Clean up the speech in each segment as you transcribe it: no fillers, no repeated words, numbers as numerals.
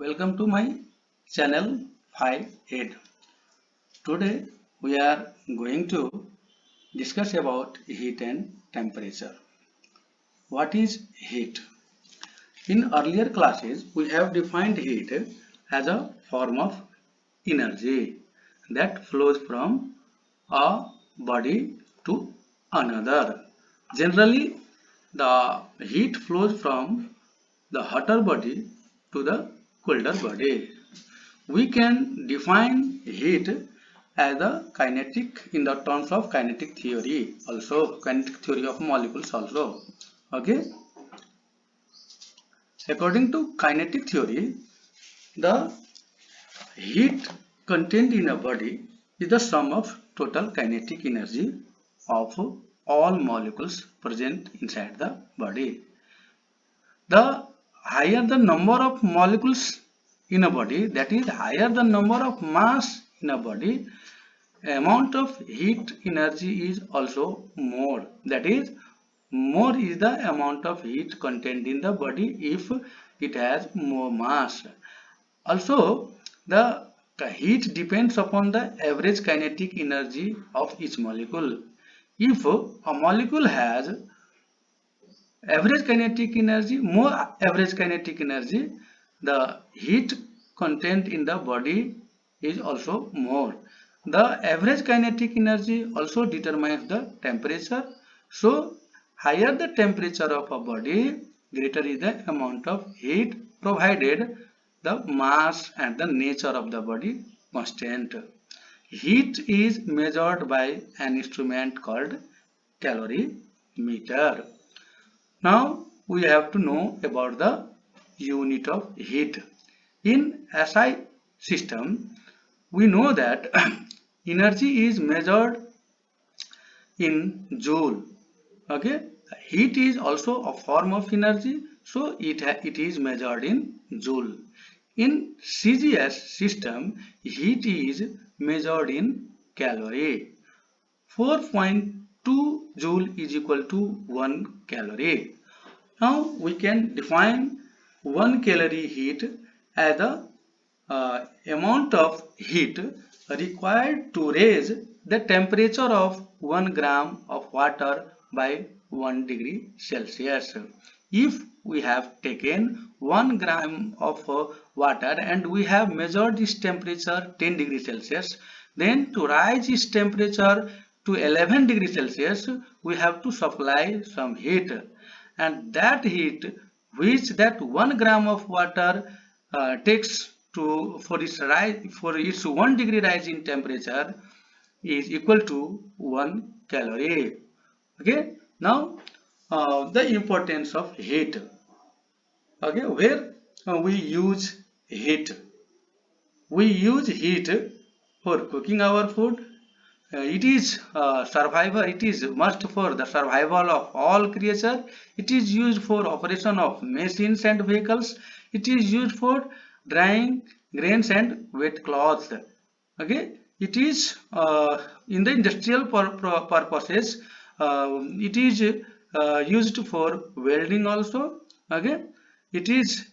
Welcome to my channel 5 Today we are going to discuss about heat and temperature. What is heat? In earlier classes we have defined heat as a form of energy that flows from a body to another. Generally, the heat flows from the hotter body to the colder body. We can define heat as the kinetic in the terms of kinetic theory, also kinetic theory of molecules also. Okay, according to kinetic theory, the heat contained in a body is the sum of total kinetic energy of all molecules present inside the body. The higher the number of molecules in a body, that is higher the number of mass in a body, amount of heat energy is also more. That is, more is the amount of heat contained in the body if it has more mass. Also, the heat depends upon the average kinetic energy of each molecule. If a molecule has average kinetic energy, more average kinetic energy, the heat content in the body is also more. The average kinetic energy also determines the temperature. So higher the temperature of a body, greater is the amount of heat, provided the mass and the nature of the body constant. Heat is measured by an instrument called calorimeter. Now we have to know about the unit of heat. In SI system, we know that energy is measured in joule. Okay, heat is also a form of energy, so it is measured in joule. In CGS system, heat is measured in calorie. 4.2 joule is equal to 1 calorie. Now we can define 1 calorie heat as the amount of heat required to raise the temperature of 1 gram of water by 1 degree Celsius. If we have taken 1 gram of water and we have measured its temperature 10 degrees Celsius, then to rise its temperature to 11 degrees Celsius, we have to supply some heat, and that heat which that 1 gram of water takes to for its 1 degree rise in temperature is equal to 1 calorie. Okay, now the importance of heat. Okay, where we use heat? We use heat for cooking our food. It is survival. It is must for the survival of all creature. It is used for operation of machines and vehicles. It is used for drying grains and wet clothes. Okay, it is in the industrial purposes. It is used for welding also. Okay, it is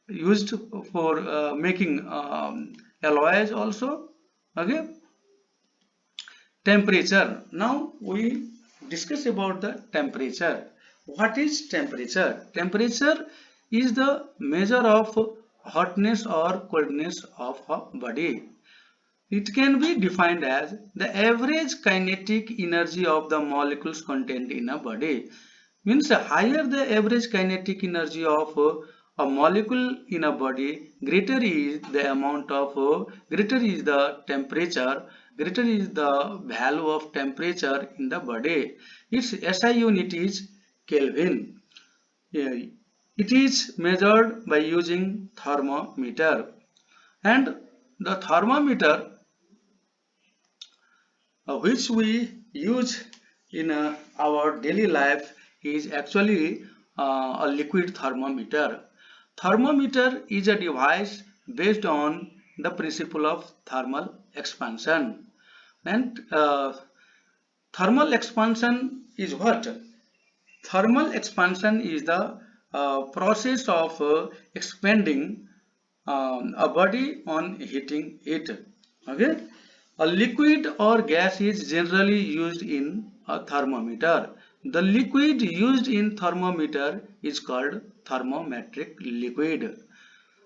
used for making alloys also. Okay, temperature. Now we discuss about the temperature. What is temperature? Temperature is the measure of hotness or coldness of a body. It can be defined as the average kinetic energy of the molecules contained in a body. Means higher the average kinetic energy of a molecule in a body, greater is the amount of, greater is the temperature, greater is the value of temperature in the body. Its SI unit is Kelvin. It is measured by using thermometer, and the thermometer which we use in our daily life is actually a liquid thermometer. Thermometer is a device based on the principle of thermal expansion. And thermal expansion is what? Thermal expansion is the process of expanding a body on heating it. Okay, a liquid or gas is generally used in a thermometer. The liquid used in thermometer is called thermometric liquid.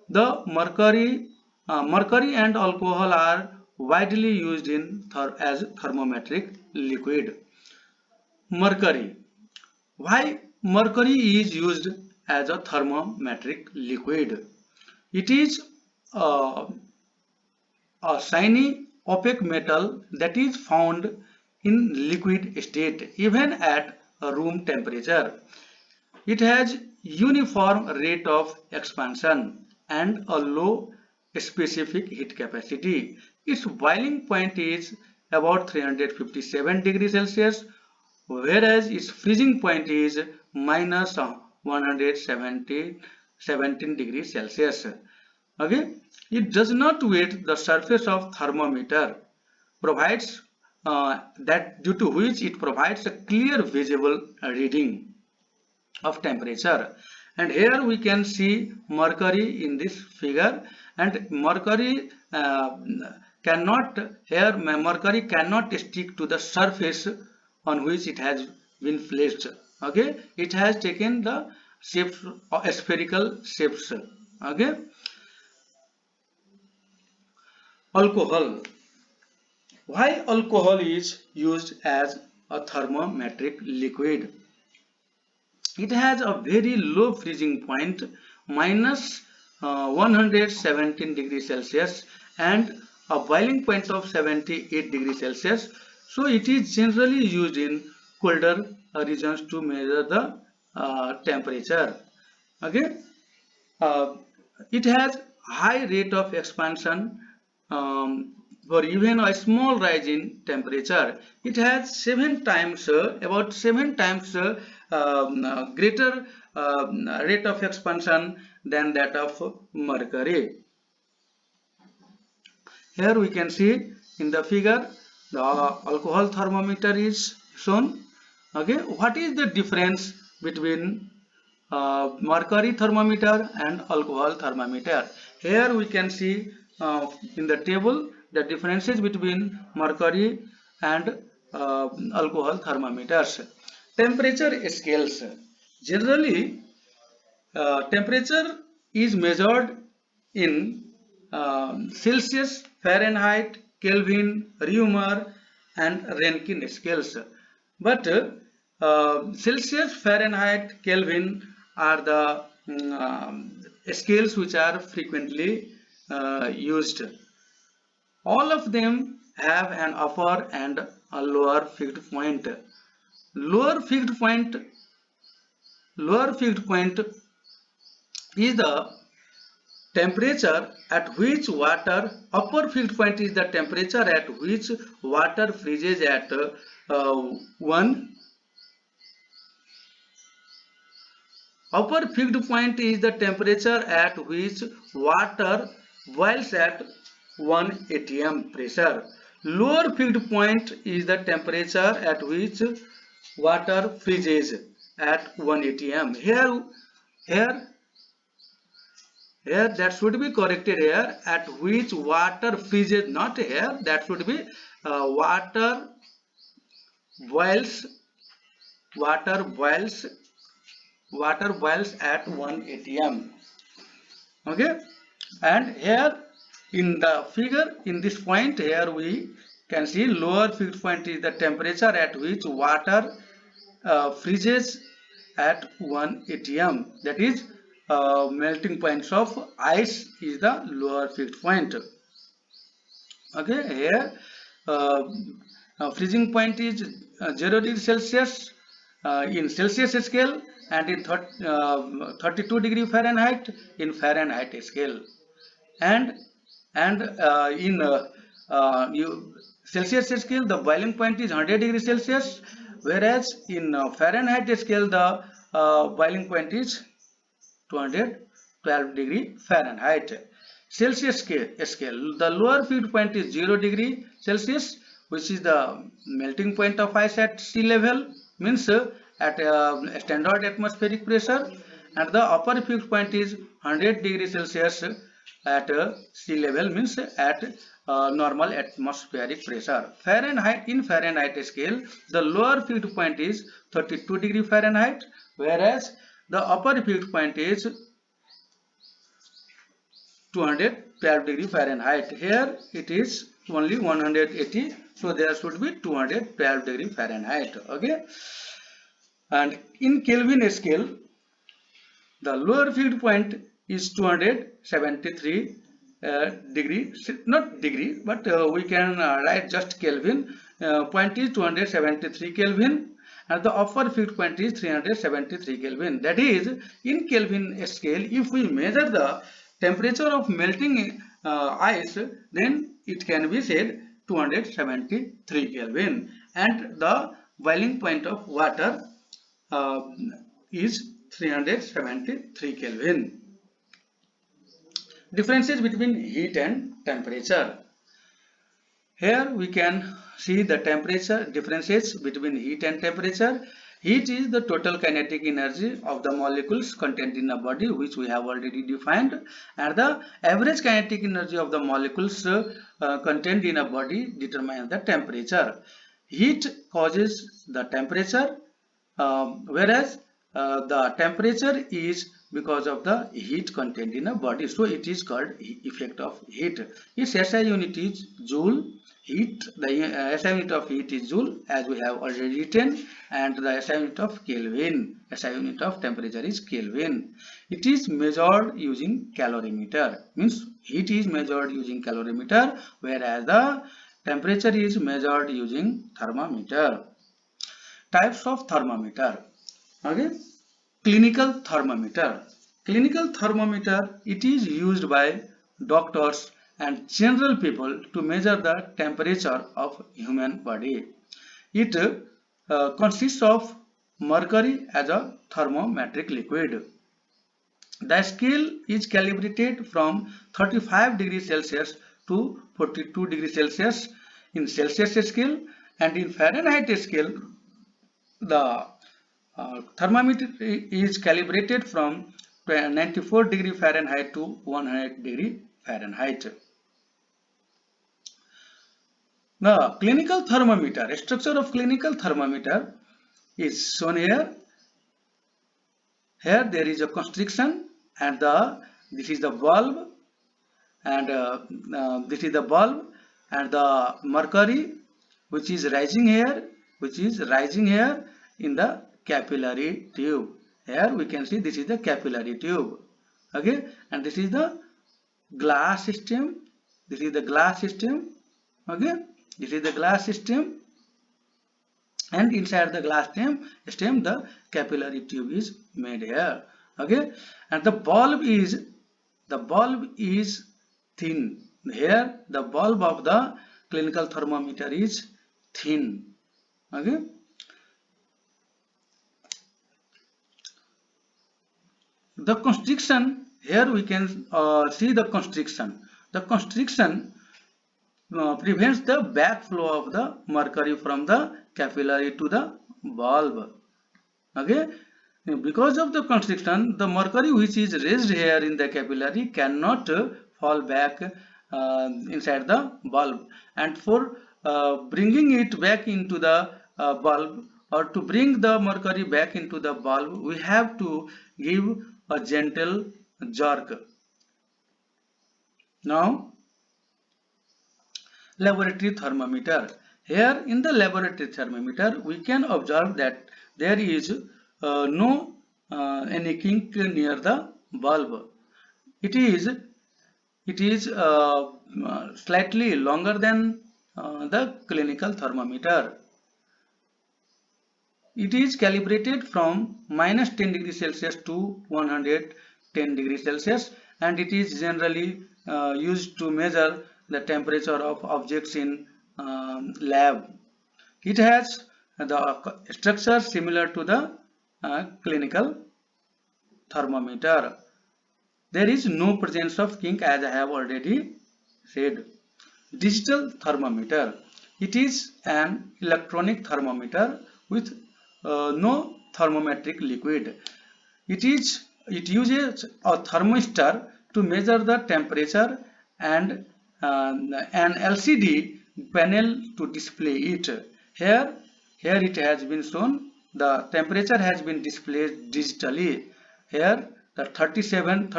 The mercury and alcohol are widely used in as thermometric liquid. Mercury. Why mercury is used as a thermometric liquid? It is uh, a shiny opaque metal that is found in liquid state even at room temperature. It has uniform rate of expansion and a low specific heat capacity. Its boiling point is about 357 degrees Celsius, whereas its freezing point is minus 117 degrees Celsius. Okay, it does not wet the surface of thermometer, provides that due to which it provides a clear visible reading of temperature. And here we can see mercury in this figure, and mercury mercury cannot stick to the surface on which it has been placed. Okay, it has taken the shape, spherical shapes. Okay, alcohol. Why alcohol is used as a thermometric liquid? It has a very low freezing point, minus 117 degrees Celsius, and a boiling point of 78 degrees Celsius. So it is generally used in colder regions to measure the temperature. Okay, uh, it has high rate of expansion for even a small rise in temperature. It has about 7 times greater rate of expansion than that of mercury. Here we can see in the figure the alcohol thermometer is shown. Okay, what is the difference between mercury thermometer and alcohol thermometer? Here we can see in the table the differences between mercury and alcohol thermometers. Temperature scales. Generally, temperature is measured in Celsius, Fahrenheit, Kelvin, Reaumur, and Rankine scales. But Celsius, Fahrenheit, Kelvin are the scales which are frequently used. All of them have an upper and a lower fixed point. Lower fixed point, lower fixed point is the temperature at which water, upper fixed point is the temperature at which water freezes at 1. Upper fixed point is the temperature at which water boils at 1 atm pressure. Lower fixed point is the temperature at which water freezes at 1 atm. Here that should be corrected here, at which water freezes, not here, that should be water boils at 1 atm. Okay, and here in the figure, in this point here we can see lower fixed point is the temperature at which water freezes at 1 atm, that is melting points of ice is the lower fixed point. Okay, here freezing point is 0 degrees Celsius in Celsius scale, and in 32 degree Fahrenheit in Fahrenheit scale, and in Celsius scale the boiling point is 100 degrees Celsius, whereas in Fahrenheit scale the boiling point is 212 degree Fahrenheit. Celsius scale, the lower fixed point is 0 degree Celsius, which is the melting point of ice at sea level, means at standard atmospheric pressure, and the upper fixed point is 100 degrees Celsius at sea level, means at normal atmospheric pressure. Fahrenheit, in Fahrenheit scale, the lower fixed point is 32 degree Fahrenheit, whereas the upper fixed point is 212 degree Fahrenheit. Here it is only 180, so there should be 212 degree Fahrenheit. Okay, and in Kelvin scale, the lower fixed point is 273 degree, not degree, but we can write just Kelvin. Point is 273 Kelvin, and the upper fixed point is 373 Kelvin. That is, in Kelvin scale, if we measure the temperature of melting ice, then it can be said 273 Kelvin, and the boiling point of water is 373 Kelvin. Differences between heat and temperature. Here we can see the temperature differences between heat and temperature. Heat is the total kinetic energy of the molecules contained in a body, which we have already defined, and the average kinetic energy of the molecules contained in a body determines the temperature. Heat causes the temperature, whereas the temperature is because of the heat contained in a body, so it is called effect of heat. Its SI unit is joule. Heat, the SI unit of heat is joule, as we have already written, and the SI unit of Kelvin, SI unit of temperature is Kelvin. It is measured using calorimeter, means heat is measured using calorimeter, whereas the temperature is measured using thermometer. Types of thermometer. Okay, clinical thermometer. Clinical thermometer, it is used by doctors and general people to measure the temperature of human body. It consists of mercury as a thermometric liquid. The scale is calibrated from 35 degrees Celsius to 42 degrees Celsius in Celsius scale, and in Fahrenheit scale, the thermometer is calibrated from 94 degree Fahrenheit to 100 degree Fahrenheit. The clinical thermometer, structure of clinical thermometer is shown here. Here there is a constriction, and this is the bulb, and this is the bulb, and the mercury which is rising here, in the capillary tube. Here we can see this is the capillary tube. Okay, and this is the glass system. This is the glass system. Okay, this is the glass system, and inside the glass stem the capillary tube is made here. Okay, and the bulb is thin. Here the bulb of the clinical thermometer is thin. Okay, the constriction, here we can see the constriction. The constriction prevents the backflow of the mercury from the capillary to the bulb. Okay, because of the constriction, the mercury which is raised here in the capillary cannot fall back inside the bulb, and for bringing it back into the bulb, or to bring the mercury back into the bulb, we have to give a gentle jerk. Now, laboratory thermometer. Here in the laboratory thermometer, we can observe that there is no any kink near the bulb. It is slightly longer than the clinical thermometer. It is calibrated from -10 degrees Celsius to 110 degrees Celsius, and it is generally used to measure the temperature of objects in lab. It has the structure similar to the clinical thermometer. There is no presence of kink, as I have already said. Digital thermometer. It is an electronic thermometer with no thermometric liquid. It is it uses a thermistor to measure the temperature and an LCD panel to display it. Here it has been shown the temperature has been displayed digitally. Here the 37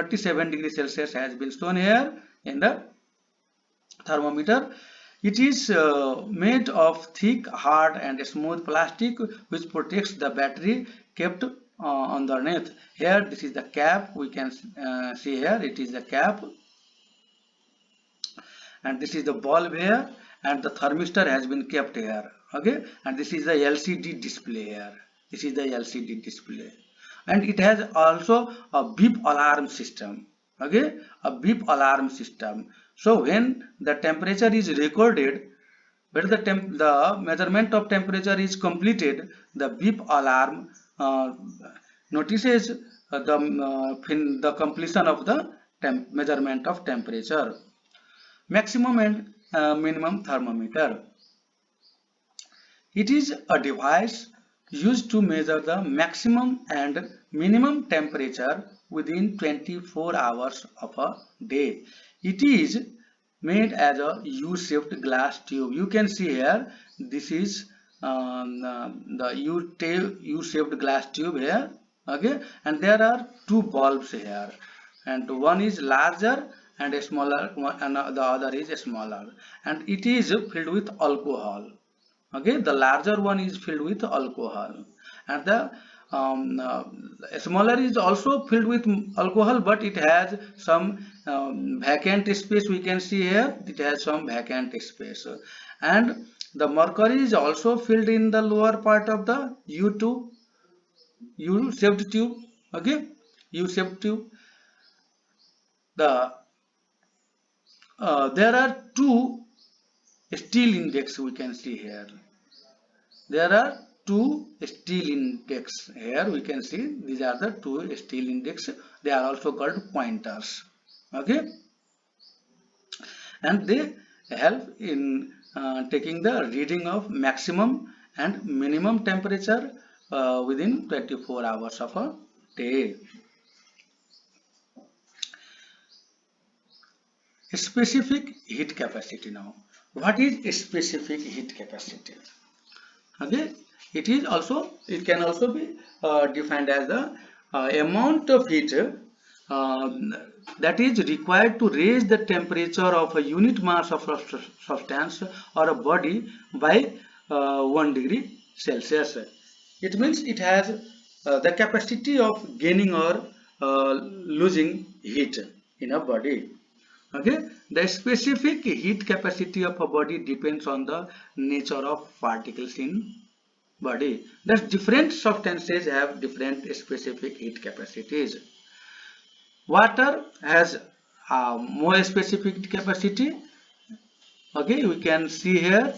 degrees Celsius has been shown here in the thermometer. It is made of thick, hard and smooth plastic which protects the battery kept underneath. Here this is the cap, we can see here it is the cap, and this is the bulb here, and the thermistor has been kept here. Okay, and this is the LCD display here. This is the LCD display, and it has also a beep alarm system. Okay, a beep alarm system. So when the temperature is recorded, when the measurement of temperature is completed, the beep alarm notices the completion of the measurement of temperature. Maximum and minimum thermometer. It is a device used to measure the maximum and minimum temperature within 24 hours of a day. It is made as a U-shaped glass tube. You can see here, this is the U-shaped glass tube here. Okay, and there are two bulbs here, and one is larger and a smaller one, and the other is smaller, and it is filled with alcohol. Okay, the larger one is filled with alcohol, and the smaller is also filled with alcohol, but it has some vacant space. We can see here it has some vacant space, and the mercury is also filled in the lower part of the U-shaped tube. Okay, U-shaped tube. The there are two steel index, we can see here. There are two steel index here, we can see these are the two steel index. They are also called pointers. Okay, and they help in taking the reading of maximum and minimum temperature within 24 hours of a day. Specific heat capacity. Now, what is specific heat capacity? Okay, it can also be defined as the amount of heat that is required to raise the temperature of a unit mass of a substance or a body by 1 degree Celsius. It means it has the capacity of gaining or losing heat in a body. Okay, the specific heat capacity of a body depends on the nature of particles in body. Thus, different substances have different specific heat capacities. Water has more specific heat capacity. Okay, we can see here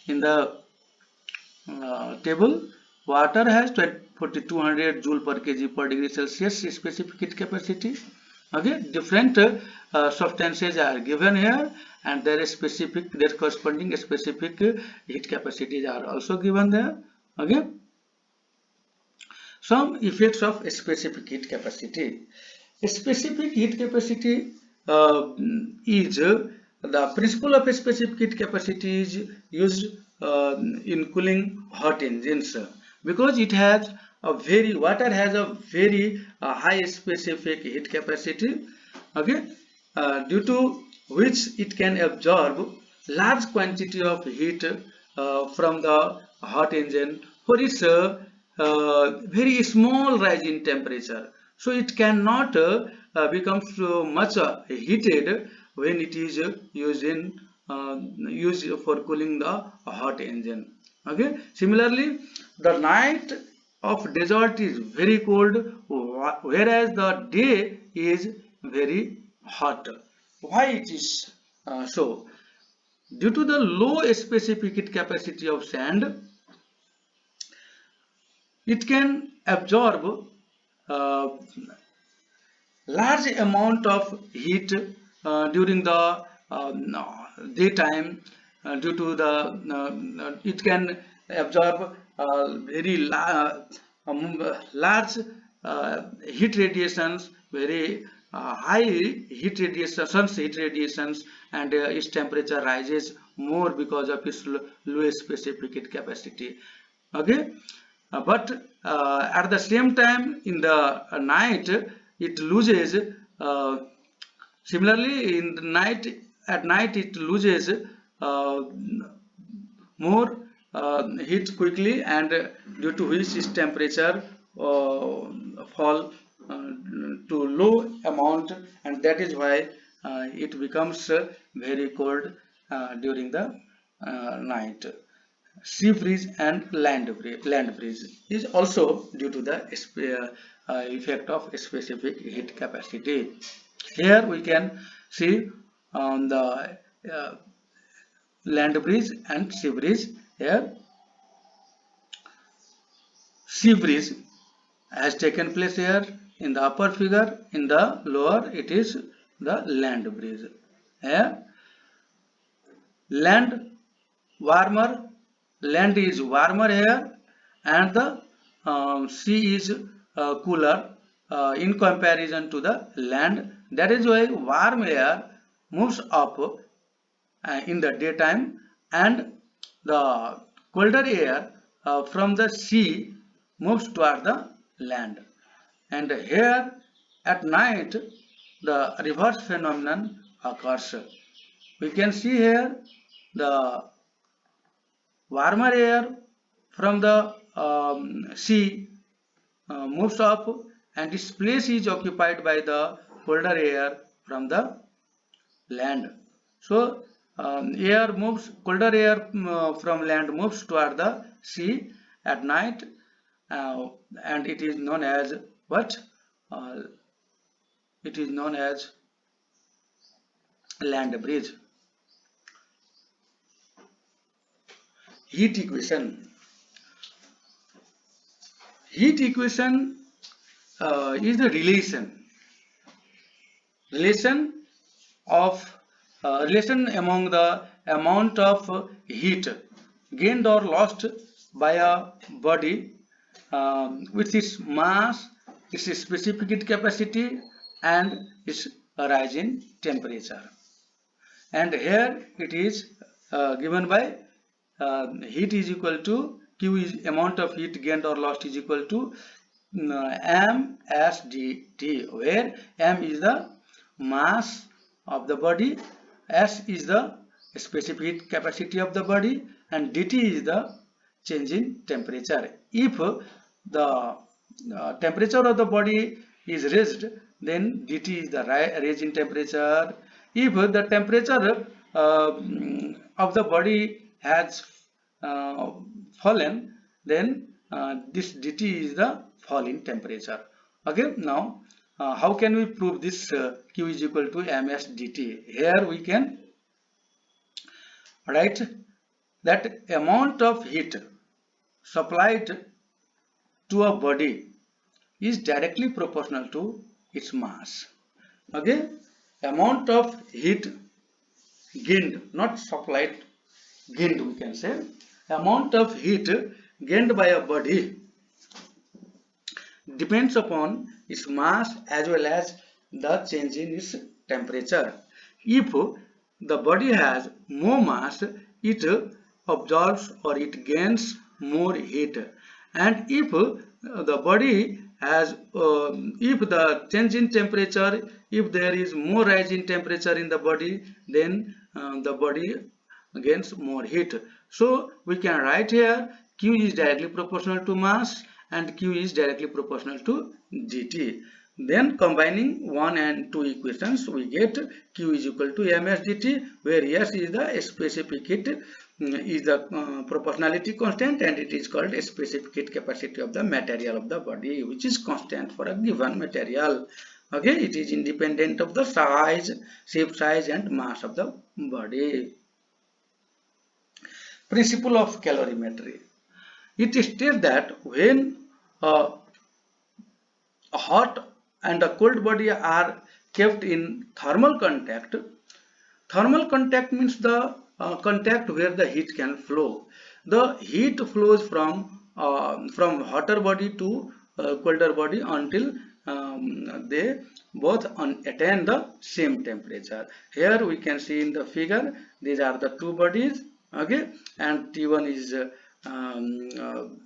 in the table, water has 4200 joule per kg per degree Celsius specific heat capacity. Okay, different substances are given here, and their corresponding specific heat capacities are also given there. Okay, some effects of specific heat capacity. Specific heat capacity is the principle of specific heat capacity is used in cooling hot engines, because it has water has a very high specific heat capacity. Okay, due to which it can absorb large quantity of heat from the hot engine for its very small rise in temperature. So it cannot become so much heated when it is used for cooling the hot engine. Okay, similarly, the night of desert is very cold, whereas the day is very hot. Why it is so? Due to the low specific heat capacity of sand, it can absorb uh, large amount of heat during the daytime, due to the it can absorb very large heat radiations, very high heat radiation, sun's heat radiations, and its temperature rises more because of its low specific heat capacity. Okay, but at the same time in the night it loses. Similarly, in the night, at night it loses more heat quickly, and due to which its temperature fall to low amount, and that is why it becomes very cold during the night. Sea breeze and land breeze is also due to the effect of specific heat capacity. Here we can see on the land breeze and sea breeze. Here sea breeze has taken place here in the upper figure. In the lower it is the land breeze. Here land warmer, land is warmer here, and the sea is cooler in comparison to the land. That is why warm air moves up in the daytime, and the colder air from the sea moves toward the land. And here at night the reverse phenomenon occurs. We can see here the warmer air from the sea moves up, and its place is occupied by the colder air from the land. So colder air from land moves toward the sea at night, and it is known as what? It is known as land breeze. Heat equation. Heat equation is the relation among the amount of heat gained or lost by a body with its mass, its specific heat capacity, and its rise in temperature. And here it is given by heat is equal to Q is amount of heat gained or lost is equal to m s dt, where m is the mass of the body, s is the specific heat capacity of the body, and dt is the change in temperature. If the temperature of the body is raised, then dt is the rise in temperature. If the temperature of the body has fallen, then this dt is the fall in temperature. Okay, now how can we prove this Q is equal to ms dt? Here we can write that amount of heat supplied to a body is directly proportional to its mass. Okay, amount of heat gained, not supplied, gained we can say, amount of heat gained by a body depends upon its mass as well as the change in its temperature. If the body has more mass, it absorbs or it gains more heat, and if the body has if the change in temperature, if there is more rise in temperature in the body, then the body gains more heat. So we can write here Q is directly proportional to mass and Q is directly proportional to dt. Then combining 1 and 2 equations, we get Q is equal to ms dt, where S is the specific heat, is the proportionality constant, and it is called a specific heat capacity of the material of the body, which is constant for a given material. Okay, it is independent of the size, shape, size, and mass of the body. Principle of calorimetry. It states that when a hot and a cold body are kept in thermal contact means the contact where the heat can flow. The heat flows from hotter body to colder body until they both attain the same temperature. Here we can see in the figure, these are the two bodies, okay, and T1 is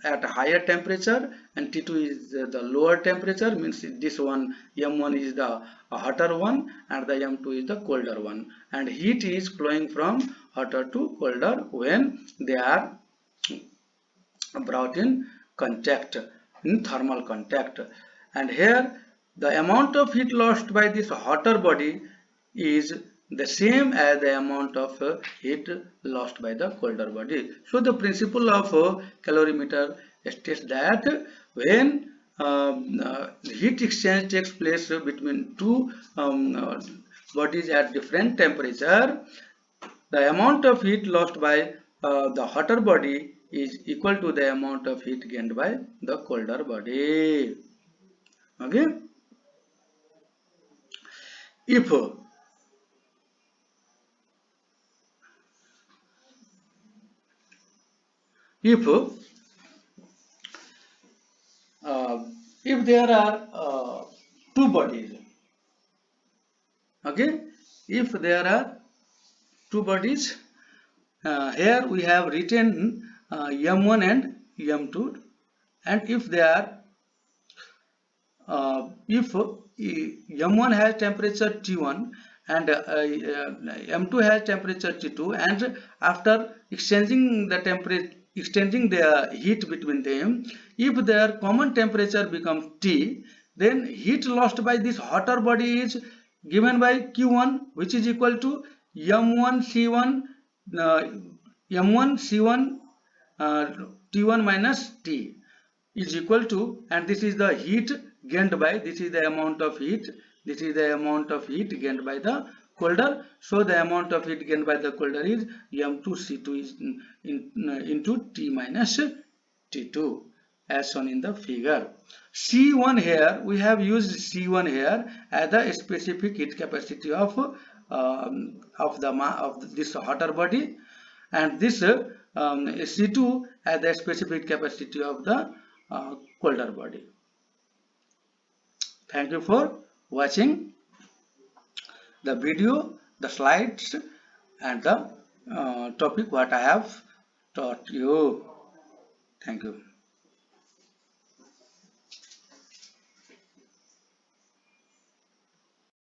at a higher temperature and T2 is the lower temperature, means this one M1 is the hotter one and the M2 is the colder one, and heat is flowing from hotter to colder when they are brought in contact, in thermal contact. And here the amount of heat lost by this hotter body is the same as the amount of heat lost by the colder body. So the principle of calorimeter states that when heat exchange takes place between two bodies at different temperature, the amount of heat lost by the hotter body is equal to the amount of heat gained by the colder body. Okay. If if uh, if there are two bodies, okay, if there are two bodies, here we have written M1 and M2, and if they are if M1 has temperature T1 and M2 has temperature T2, and after exchanging the heat between them, if their common temperature becomes T, then heat lost by this hotter body is given by Q1, which is equal to M1 C1 M1 C1 T1 minus T is equal to, and this is the heat gained by, this is the amount of heat, this is the amount of heat gained by the colder. So the amount of heat gained by the colder is M2 C2 is into T minus T2 as shown in the figure. C1 here, we have used C1 here as the specific heat capacity of this hotter body, and this C2 as the specific capacity of the colder body. Thank you for watching the video, the slides, and the topic what I have taught you. Thank you.